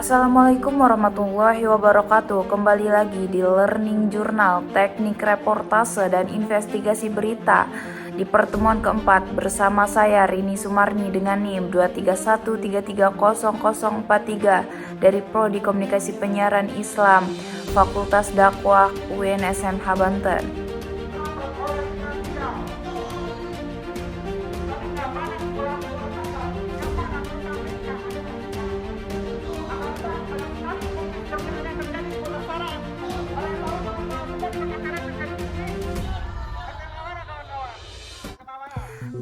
Assalamualaikum warahmatullahi wabarakatuh. Kembali lagi di Learning Journal, teknik reportase dan investigasi berita. Di pertemuan keempat bersama saya Rini Sumarni dengan NIM 231330043 dari Prodi Komunikasi Penyiaran Islam, Fakultas Dakwah UNSMH Banten.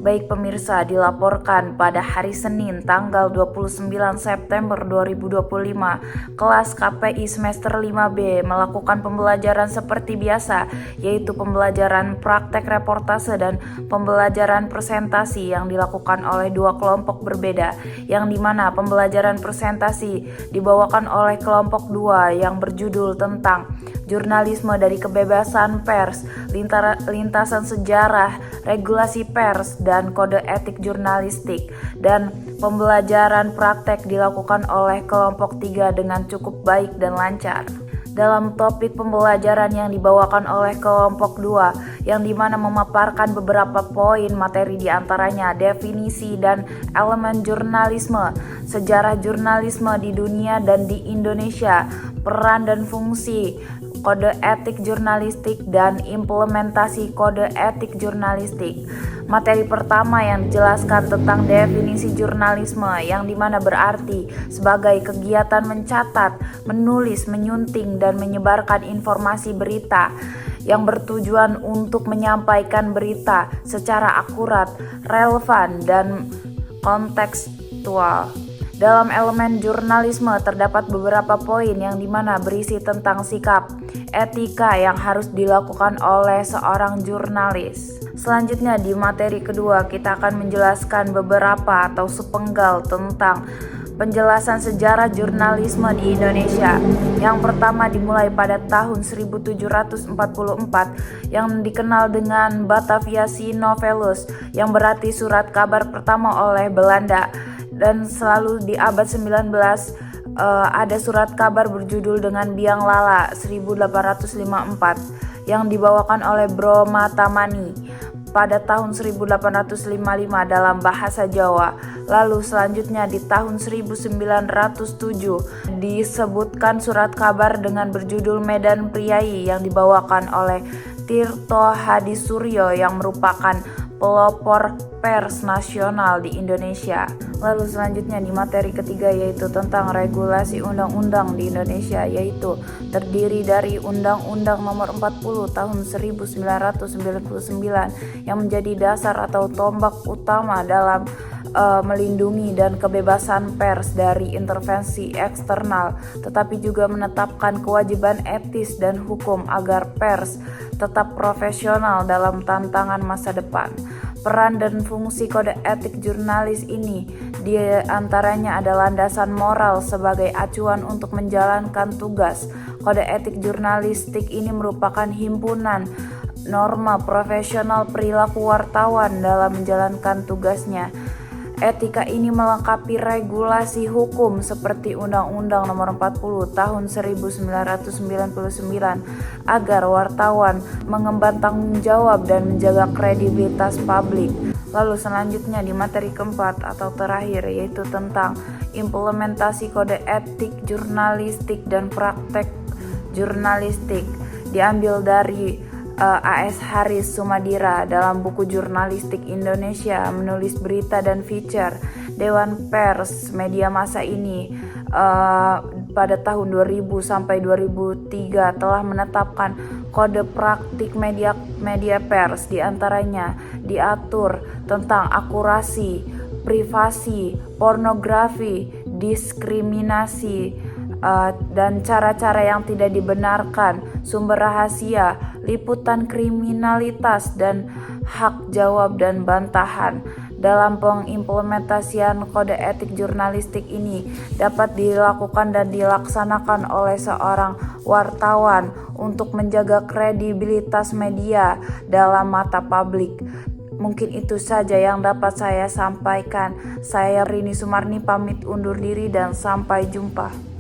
Baik pemirsa, dilaporkan pada hari Senin tanggal 29 September 2025, kelas KPI semester 5B melakukan pembelajaran seperti biasa, yaitu pembelajaran praktek reportase dan pembelajaran presentasi yang dilakukan oleh dua kelompok berbeda, yang dimana pembelajaran presentasi dibawakan oleh kelompok 2 yang berjudul tentang jurnalisme dari kebebasan pers, lintasan sejarah, regulasi pers, dan kode etik jurnalistik. Dan pembelajaran praktek dilakukan oleh kelompok 3 dengan cukup baik dan lancar. Dalam topik pembelajaran yang dibawakan oleh kelompok 2, yang dimana memaparkan beberapa poin materi diantaranya definisi dan elemen jurnalisme, sejarah jurnalisme di dunia dan di Indonesia, peran dan fungsi kode etik jurnalistik, dan implementasi kode etik jurnalistik. Materi pertama yang dijelaskan tentang definisi jurnalisme, yang dimana berarti sebagai kegiatan mencatat, menulis, menyunting, dan menyebarkan informasi berita yang bertujuan untuk menyampaikan berita secara akurat, relevan, dan kontekstual. Dalam elemen jurnalisme terdapat beberapa poin yang dimana berisi tentang sikap, etika yang harus dilakukan oleh seorang jurnalis. Selanjutnya di materi kedua kita akan menjelaskan beberapa atau sepenggal tentang penjelasan sejarah jurnalisme di Indonesia. Yang pertama dimulai pada tahun 1744 yang dikenal dengan Bataviaci Novellus, yang berarti surat kabar pertama oleh Belanda. Dan selalu di abad 19 ada surat kabar berjudul dengan Biang Lala 1854 yang dibawakan oleh Bro Matamani pada tahun 1855 dalam bahasa Jawa. Lalu selanjutnya di tahun 1907 disebutkan surat kabar dengan berjudul Medan Priai yang dibawakan oleh Tirto Hadisuryo yang merupakan pelopor pers nasional di Indonesia. Lalu selanjutnya di materi ketiga yaitu tentang regulasi undang-undang di Indonesia, yaitu terdiri dari Undang-Undang Nomor 40 Tahun 1999 yang menjadi dasar atau tombak utama dalam melindungi dan kebebasan pers dari intervensi eksternal, tetapi juga menetapkan kewajiban etis dan hukum agar pers tetap profesional dalam tantangan masa depan. Peran dan fungsi kode etik jurnalis ini di antaranya adalah landasan moral sebagai acuan untuk menjalankan tugas. Kode etik jurnalistik ini merupakan himpunan norma profesional perilaku wartawan dalam menjalankan tugasnya. Etika ini melengkapi regulasi hukum seperti Undang-Undang Nomor 40 Tahun 1999 agar wartawan mengemban tanggung jawab dan menjaga kredibilitas publik. Lalu selanjutnya di materi keempat atau terakhir yaitu tentang implementasi kode etik jurnalistik dan praktek jurnalistik, diambil dari A.S. Haris Sumadira dalam buku Jurnalistik Indonesia menulis berita dan feature. Dewan Pers media masa ini pada tahun 2000 sampai 2003 telah menetapkan kode praktik media pers, diantaranya diatur tentang akurasi, privasi, pornografi, diskriminasi, dan cara-cara yang tidak dibenarkan, sumber rahasia, liputan kriminalitas, dan hak jawab dan bantahan. Dalam pengimplementasian kode etik jurnalistik ini dapat dilakukan dan dilaksanakan oleh seorang wartawan untuk menjaga kredibilitas media dalam mata publik. Mungkin itu saja yang dapat saya sampaikan. Saya Rini Sumarni pamit undur diri dan sampai jumpa.